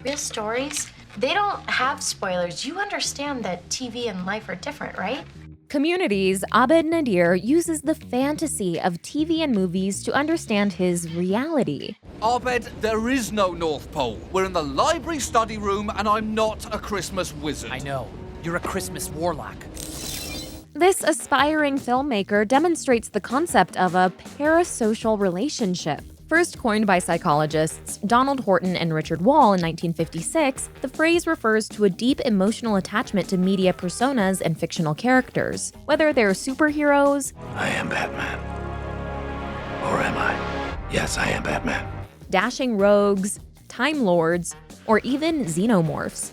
Real stories, they don't have spoilers. You understand that TV and life are different, right? Community's Abed Nadir uses the fantasy of TV and movies to understand his reality. Abed, there is no North Pole. We're in the library study room, and I'm not a Christmas wizard. I know. You're a Christmas warlock. This aspiring filmmaker demonstrates the concept of a parasocial relationship. First coined by psychologists Donald Horton and Richard Wall in 1956, the phrase refers to a deep emotional attachment to media personas and fictional characters, whether they're superheroes, I am Batman. Or am I? Yes, I am Batman. dashing rogues, time lords, or even xenomorphs.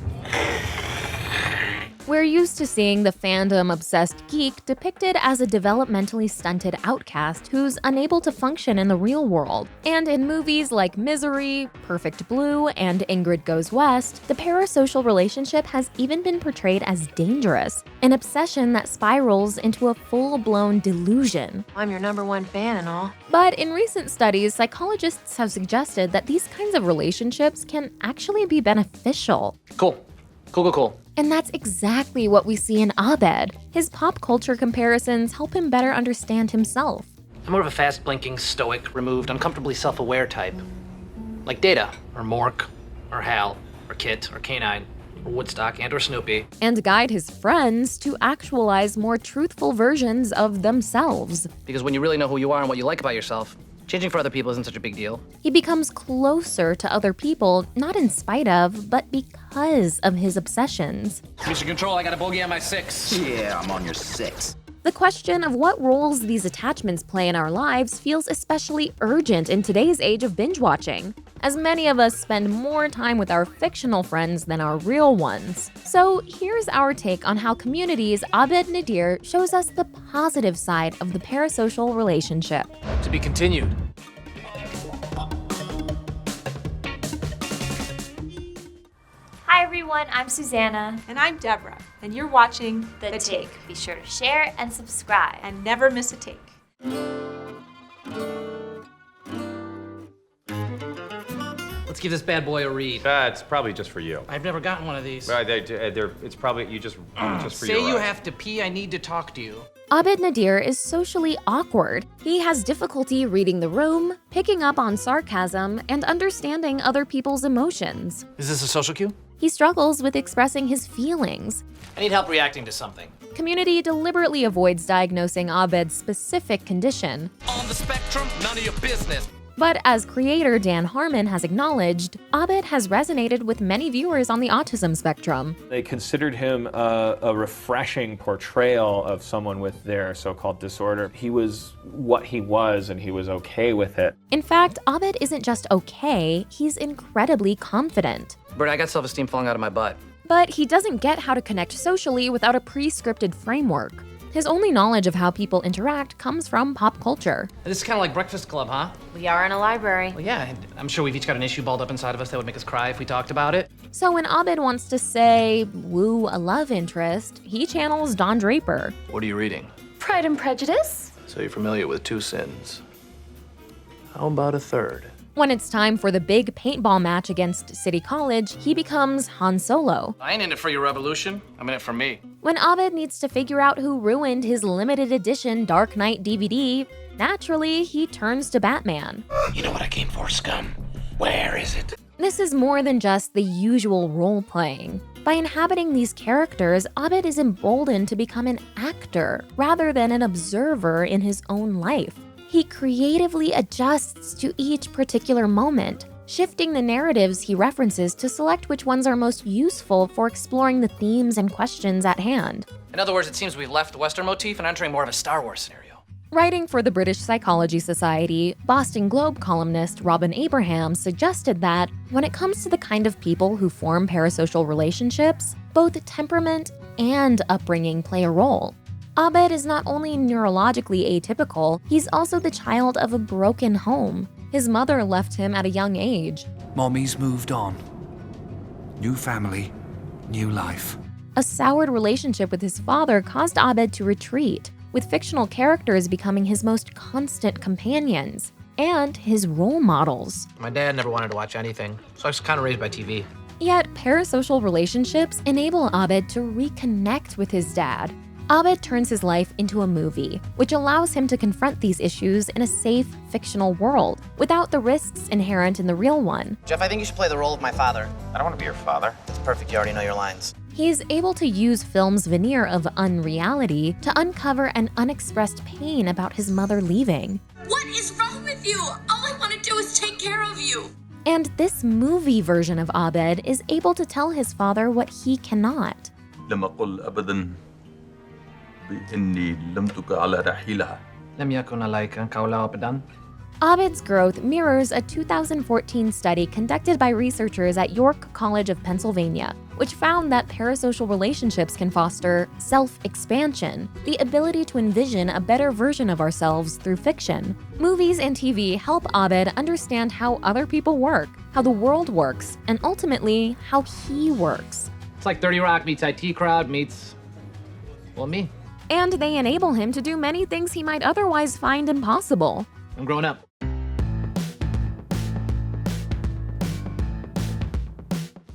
We're used to seeing the fandom-obsessed geek depicted as a developmentally stunted outcast who's unable to function in the real world. And in movies like Misery, Perfect Blue, and Ingrid Goes West, the parasocial relationship has even been portrayed as dangerous, an obsession that spirals into a full-blown delusion. I'm your #1 fan and all. But in recent studies, psychologists have suggested that these kinds of relationships can actually be beneficial. Cool. And that's exactly what we see in Abed. His pop culture comparisons help him better understand himself. I'm more of a fast-blinking, stoic, removed, uncomfortably self-aware type. Like Data, or Mork, or Hal, or Kit, or Canine, or Woodstock, and or Snoopy. And guide his friends to actualize more truthful versions of themselves. Because when you really know who you are and what you like about yourself, changing for other people isn't such a big deal. He becomes closer to other people, not in spite of, but because of his obsessions. Mission Control, I got a bogey on my 6. Yeah, I'm on your 6. The question of what roles these attachments play in our lives feels especially urgent in today's age of binge watching, as many of us spend more time with our fictional friends than our real ones. So here's our take on how Community's Abed Nadir shows us the positive side of the parasocial relationship. To be continued. Hi everyone, I'm Susanna. And I'm Deborah, and you're watching The Take. Be sure to share and subscribe. and never miss a take. Let's give this bad boy a read. It's probably just for you. I've never gotten one of these. It's probably just for Say you. you have to pee, I need to talk to you. Abed Nadir is socially awkward. He has difficulty reading the room, picking up on sarcasm, and understanding other people's emotions. Is this a social cue? He struggles with expressing his feelings. I need help reacting to something. Community deliberately avoids diagnosing Abed's specific condition. On the spectrum, none of your business. But as creator Dan Harmon has acknowledged, Abed has resonated with many viewers on the autism spectrum. They considered him a refreshing portrayal of someone with their so-called disorder. He was what he was, and he was okay with it. In fact, Abed isn't just okay, he's incredibly confident. Bert, I got self-esteem falling out of my butt. But he doesn't get how to connect socially without a pre-scripted framework. His only knowledge of how people interact comes from pop culture. This is kind of like Breakfast Club, huh? We are in a library. Well, yeah, I'm sure we've each got an issue balled up inside of us that would make us cry if we talked about it. So when Abed wants to say, woo a love interest, he channels Don Draper. What are you reading? Pride and Prejudice? So you're familiar with 2 sins. How about a third? When it's time for the big paintball match against City College, he becomes Han Solo. I ain't in it for your revolution. I'm in it for me. When Abed needs to figure out who ruined his limited edition Dark Knight DVD, naturally, he turns to Batman. You know what I came for, scum? Where is it? This is more than just the usual role-playing. By inhabiting these characters, Abed is emboldened to become an actor rather than an observer in his own life. He creatively adjusts to each particular moment, shifting the narratives he references to select which ones are most useful for exploring the themes and questions at hand. In other words, it seems we've left the Western motif and entering more of a Star Wars scenario. Writing for the British Psychology Society, Boston Globe columnist Robin Abraham suggested that when it comes to the kind of people who form parasocial relationships, both temperament and upbringing play a role. Abed is not only neurologically atypical, he's also the child of a broken home. His mother left him at a young age. Mommy's moved on. New family, new life. A soured relationship with his father caused Abed to retreat, with fictional characters becoming his most constant companions and his role models. My dad never wanted to watch anything, so I was kind of raised by TV. Yet, parasocial relationships enable Abed to reconnect with his dad. Abed turns his life into a movie, which allows him to confront these issues in a safe, fictional world, without the risks inherent in the real one. Jeff, I think you should play the role of my father. I don't want to be your father. It's perfect, you already know your lines. He's able to use film's veneer of unreality to uncover an unexpressed pain about his mother leaving. What is wrong with you? All I want to do is take care of you. And this movie version of Abed is able to tell his father what he cannot. لم أقل أبدا بإني لم تك على رحيلها. لم يكن عليك أن قوله أبداً. Abed's growth mirrors a 2014 study conducted by researchers at York College of Pennsylvania, which found that parasocial relationships can foster self-expansion, the ability to envision a better version of ourselves through fiction. Movies and TV help Abed understand how other people work, how the world works, and ultimately, how he works. It's like 30 Rock meets IT Crowd meets, well, me. And they enable him to do many things he might otherwise find impossible. I'm growing up.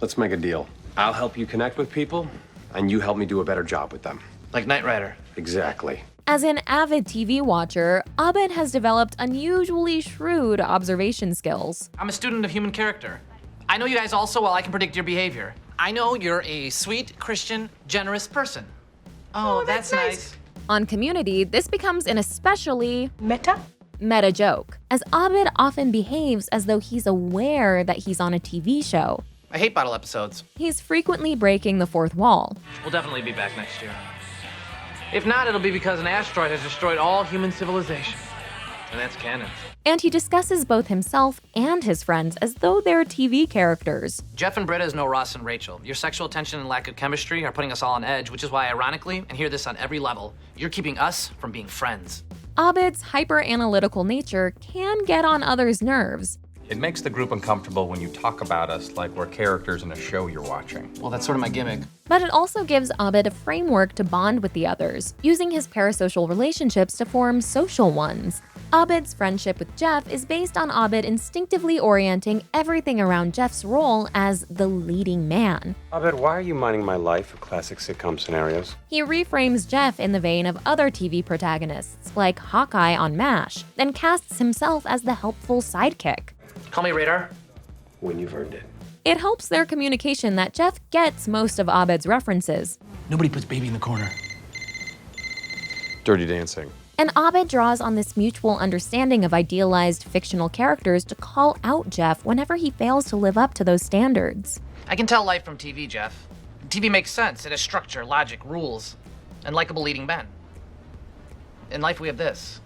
Let's make a deal. I'll help you connect with people, and you help me do a better job with them. Like Knight Rider. Exactly. As an avid TV watcher, Abed has developed unusually shrewd observation skills. I'm a student of human character. I know you guys all so well I can predict your behavior. I know you're a sweet, Christian, generous person. Oh, that's nice. On Community, this becomes an especially Meta joke, as Abed often behaves as though he's aware that he's on a TV show. I hate bottle episodes. He's frequently breaking the fourth wall. We'll definitely be back next year. If not, it'll be because an asteroid has destroyed all human civilization. And that's canon. And he discusses both himself and his friends as though they're TV characters. Jeff and Britta is no Ross and Rachel. Your sexual tension and lack of chemistry are putting us all on edge, which is why, ironically, and hear this on every level, you're keeping us from being friends. Abed's hyper-analytical nature can get on others' nerves. It makes the group uncomfortable when you talk about us like we're characters in a show you're watching. Well, that's sort of my gimmick. But it also gives Abed a framework to bond with the others, using his parasocial relationships to form social ones. Abed's friendship with Jeff is based on Abed instinctively orienting everything around Jeff's role as the leading man. Abed, why are you minding my life for classic sitcom scenarios? He reframes Jeff in the vein of other TV protagonists, like Hawkeye on MASH, then casts himself as the helpful sidekick. Call me Radar. When you've earned it. It helps their communication that Jeff gets most of Abed's references. Nobody puts baby in the corner. Dirty Dancing. And Abed draws on this mutual understanding of idealized fictional characters to call out Jeff whenever he fails to live up to those standards. I can tell life from TV, Jeff. TV makes sense. It has structure, logic, rules, and likable leading men. In life, we have this.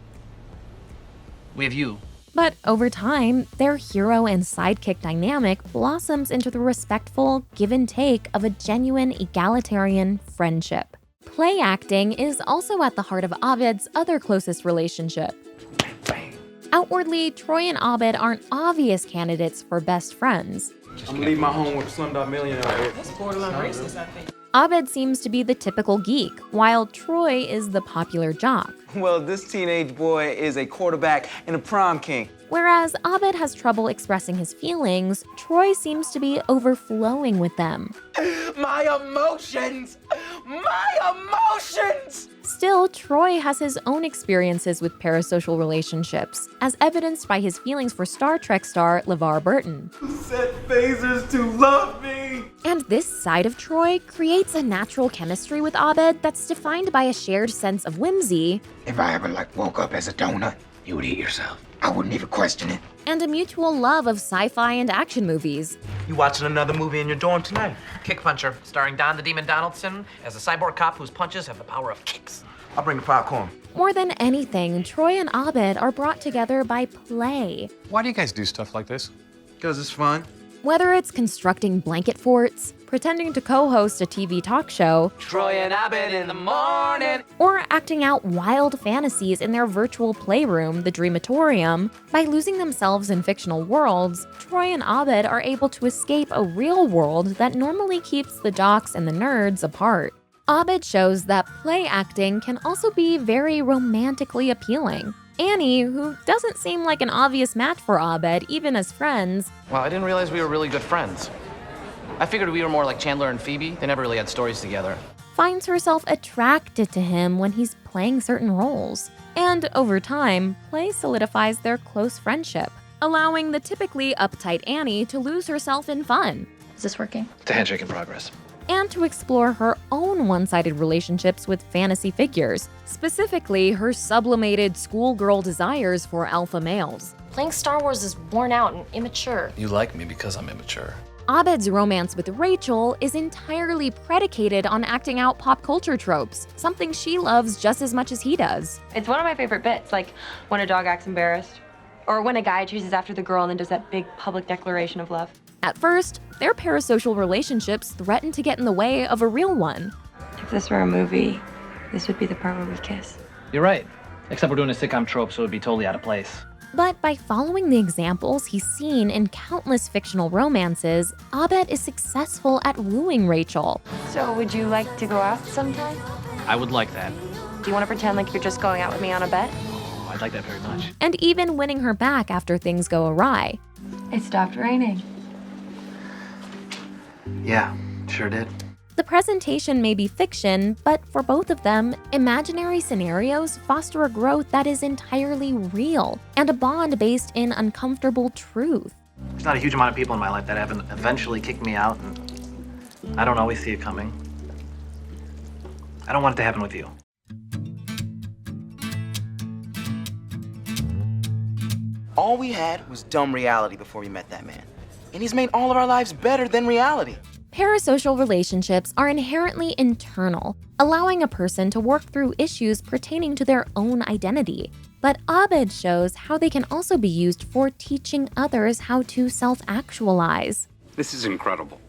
We have you. But over time, their hero and sidekick dynamic blossoms into the respectful give and take of a genuine egalitarian friendship. Play acting is also at the heart of Abed's other closest relationship. Outwardly, Troy and Abed aren't obvious candidates for best friends. I'm gonna leave my home with a Slumdog Millionaire. That's borderline racist, I think. Abed seems to be the typical geek, while Troy is the popular jock. Well, this teenage boy is a quarterback and a prom king. Whereas Abed has trouble expressing his feelings, Troy seems to be overflowing with them. My emotions! My emotions! Still, Troy has his own experiences with parasocial relationships, as evidenced by his feelings for Star Trek star LeVar Burton. Set phasers to love me! And this side of Troy creates a natural chemistry with Abed that's defined by a shared sense of whimsy. If I ever woke up as a donut, you would eat yourself. I wouldn't even question it. And a mutual love of sci-fi and action movies. You watching another movie in your dorm tonight? Kick Puncher, starring Don the Demon Donaldson as a cyborg cop whose punches have the power of kicks. I'll bring the popcorn. More than anything, Troy and Abed are brought together by play. Why do you guys do stuff like this? Because it's fun. Whether it's constructing blanket forts, pretending to co-host a TV talk show, Troy and Abed in the morning, or acting out wild fantasies in their virtual playroom, the Dreamatorium, by losing themselves in fictional worlds, Troy and Abed are able to escape a real world that normally keeps the jocks and the nerds apart. Abed shows that play acting can also be very romantically appealing. Annie, who doesn't seem like an obvious match for Abed, even as friends. Wow, I didn't realize we were really good friends. I figured we were more like Chandler and Phoebe. They never really had stories together. Finds herself attracted to him when he's playing certain roles. And over time, play solidifies their close friendship, allowing the typically uptight Annie to lose herself in fun. Is this working? It's a handshake in progress. And to explore her own one-sided relationships with fantasy figures, specifically her sublimated schoolgirl desires for alpha males. Playing Star Wars is worn out and immature. You like me because I'm immature. Abed's romance with Rachel is entirely predicated on acting out pop culture tropes, something she loves just as much as he does. It's one of my favorite bits, like when a dog acts embarrassed, or when a guy chases after the girl and then does that big public declaration of love. At first, their parasocial relationships threaten to get in the way of a real one. If this were a movie, this would be the part where we kiss. You're right. Except we're doing a sitcom trope, so it would be totally out of place. But by following the examples he's seen in countless fictional romances, Abed is successful at wooing Rachel. So would you like to go out sometime? I would like that. Do you want to pretend like you're just going out with me on a bet? Oh, I'd like that very much. And even winning her back after things go awry. It stopped raining. Yeah, sure did. The presentation may be fiction, but for both of them, imaginary scenarios foster a growth that is entirely real and a bond based in uncomfortable truth. There's not a huge amount of people in my life that haven't eventually kicked me out, and I don't always see it coming. I don't want it to happen with you. All we had was dumb reality before we met that man. And he's made all of our lives better than reality. Parasocial relationships are inherently internal, allowing a person to work through issues pertaining to their own identity. But Abed shows how they can also be used for teaching others how to self-actualize. This is incredible.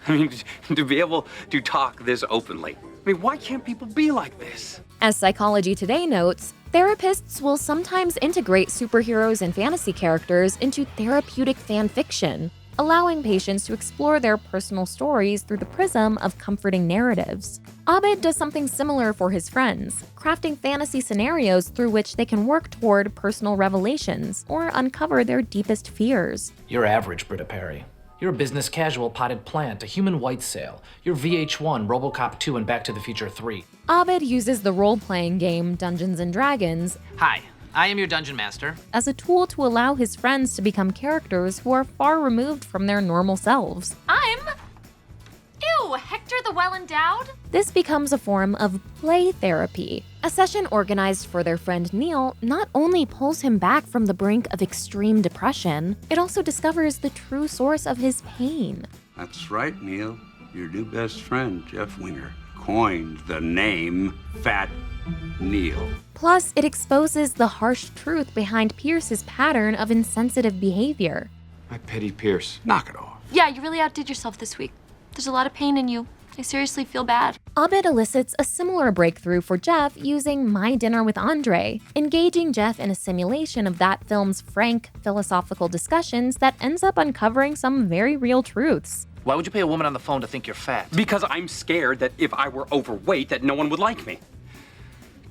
I mean, to be able to talk this openly. I mean, why can't people be like this? As Psychology Today notes, therapists will sometimes integrate superheroes and fantasy characters into therapeutic fan fiction, allowing patients to explore their personal stories through the prism of comforting narratives. Abed does something similar for his friends, crafting fantasy scenarios through which they can work toward personal revelations or uncover their deepest fears. You're average, Britta Perry. You're a business casual potted plant, a human white sale. You're VH1, RoboCop 2, and Back to the Future 3. Abed uses the role-playing game Dungeons & Dragons Hi, I am your dungeon master. as a tool to allow his friends to become characters who are far removed from their normal selves. Ew, Hector the Well-Endowed? This becomes a form of play therapy. A session organized for their friend Neil not only pulls him back from the brink of extreme depression, it also discovers the true source of his pain. That's right, Neil. Your new best friend, Jeff Winger, coined the name Fat Neil. Plus, it exposes the harsh truth behind Pierce's pattern of insensitive behavior. I pity Pierce. Knock it off. Yeah, you really outdid yourself this week. There's a lot of pain in you. I seriously feel bad. Abed elicits a similar breakthrough for Jeff using My Dinner with Andre, engaging Jeff in a simulation of that film's frank, philosophical discussions that ends up uncovering some very real truths. Why would you pay a woman on the phone to think you're fat? Because I'm scared that if I were overweight, that no one would like me.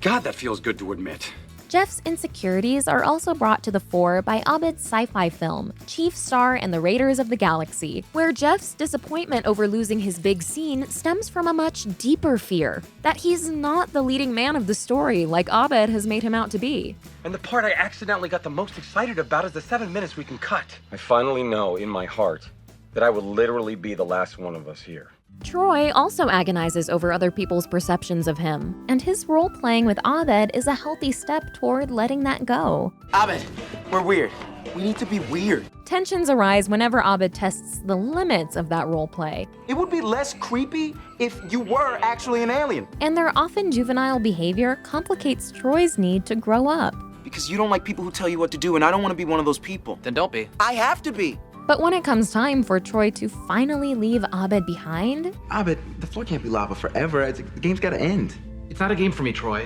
God, that feels good to admit. Jeff's insecurities are also brought to the fore by Abed's sci-fi film, Chief Star and the Raiders of the Galaxy, where Jeff's disappointment over losing his big scene stems from a much deeper fear, that he's not the leading man of the story like Abed has made him out to be. And the part I accidentally got the most excited about is the 7 minutes we can cut. I finally know in my heart that I will literally be the last one of us here. Troy also agonizes over other people's perceptions of him, and his role playing with Abed is a healthy step toward letting that go. Abed, we're weird. We need to be weird. Tensions arise whenever Abed tests the limits of that role play, It would be less creepy if you were actually an alien. and their often juvenile behavior complicates Troy's need to grow up. Because you don't like people who tell you what to do, and I don't want to be one of those people. Then don't be. I have to be. But when it comes time for Troy to finally leave Abed behind, Abed, the floor can't be lava forever. The game's gotta end. It's not a game for me, Troy.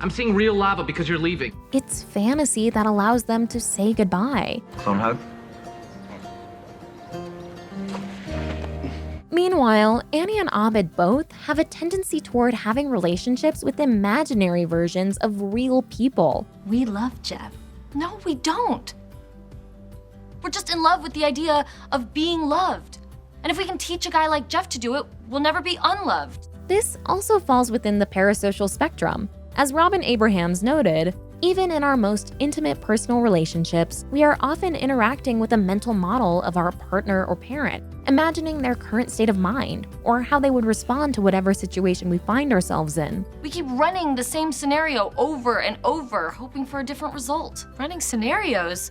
I'm seeing real lava because you're leaving. it's fantasy that allows them to say goodbye. Clone hug? Meanwhile, Annie and Abed both have a tendency toward having relationships with imaginary versions of real people. We love Jeff. No, we don't. We're just in love with the idea of being loved. And if we can teach a guy like Jeff to do it, we'll never be unloved. This also falls within the parasocial spectrum. As Robin Abrahams noted, even in our most intimate personal relationships, we are often interacting with a mental model of our partner or parent, imagining their current state of mind, or how they would respond to whatever situation we find ourselves in. We keep running the same scenario over and over, hoping for a different result. Running scenarios?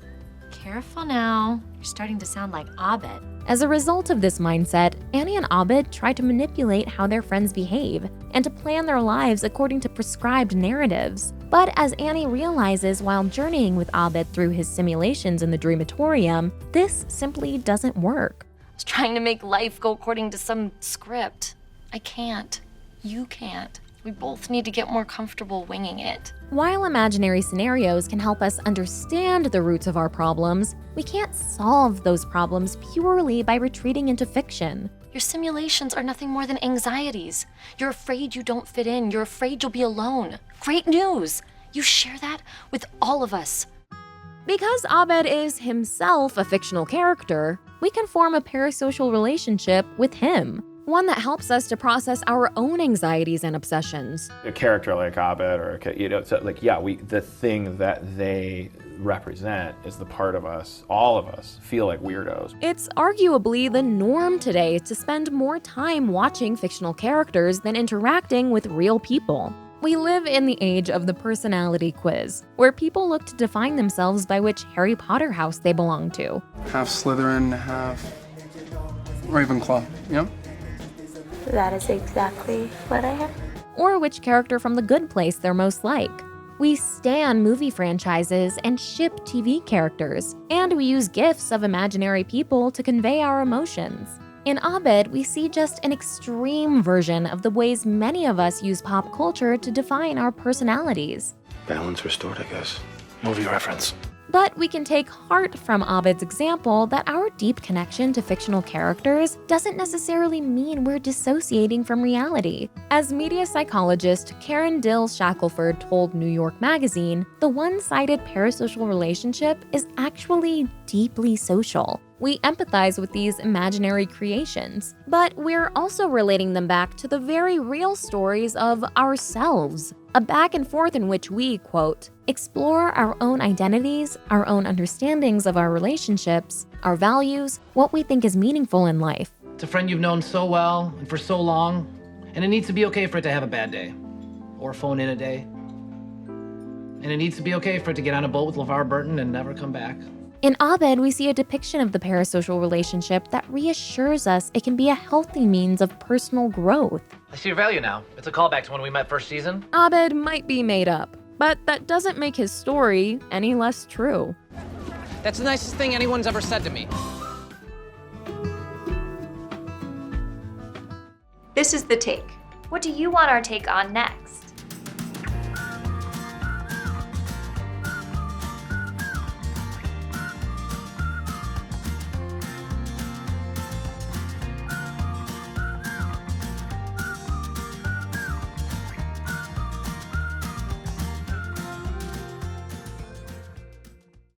Careful now. You're starting to sound like Abed. As a result of this mindset, Annie and Abed try to manipulate how their friends behave and to plan their lives according to prescribed narratives. But as Annie realizes while journeying with Abed through his simulations in the Dreamatorium, this simply doesn't work. I was trying to make life go according to some script. I can't. You can't. We both need to get more comfortable winging it. While imaginary scenarios can help us understand the roots of our problems, we can't solve those problems purely by retreating into fiction. Your simulations are nothing more than anxieties. You're afraid you don't fit in. You're afraid you'll be alone. Great news! You share that with all of us. Because Abed is himself a fictional character, we can form a parasocial relationship with him, one that helps us to process our own anxieties and obsessions. A character like Abed, or the thing that they represent is the part of us, all of us, feel like weirdos. It's arguably the norm today to spend more time watching fictional characters than interacting with real people. We live in the age of the personality quiz, where people look to define themselves by which Harry Potter house they belong to. Half Slytherin, half Ravenclaw, yep. That is exactly what I have. Or which character from The Good Place they're most like. We stan movie franchises and ship TV characters, and we use gifs of imaginary people to convey our emotions. In Abed, we see just an extreme version of the ways many of us use pop culture to define our personalities. Balance restored, I guess. Movie reference. But we can take heart from Abed's example that our deep connection to fictional characters doesn't necessarily mean we're dissociating from reality. As media psychologist Karen Dill Shackelford told New York Magazine, the one-sided parasocial relationship is actually deeply social. We empathize with these imaginary creations, but we're also relating them back to the very real stories of ourselves, a back and forth in which we, quote, explore our own identities, our own understandings of our relationships, our values, what we think is meaningful in life. It's a friend you've known so well and for so long, and it needs to be okay for it to have a bad day, or phone in a day. And it needs to be okay for it to get on a boat with LeVar Burton and never come back. In Abed, we see a depiction of the parasocial relationship that reassures us it can be a healthy means of personal growth. I see your value now. It's a callback to when we met first season. Abed might be made up, but that doesn't make his story any less true. That's the nicest thing anyone's ever said to me. This is The Take. What do you want our take on next?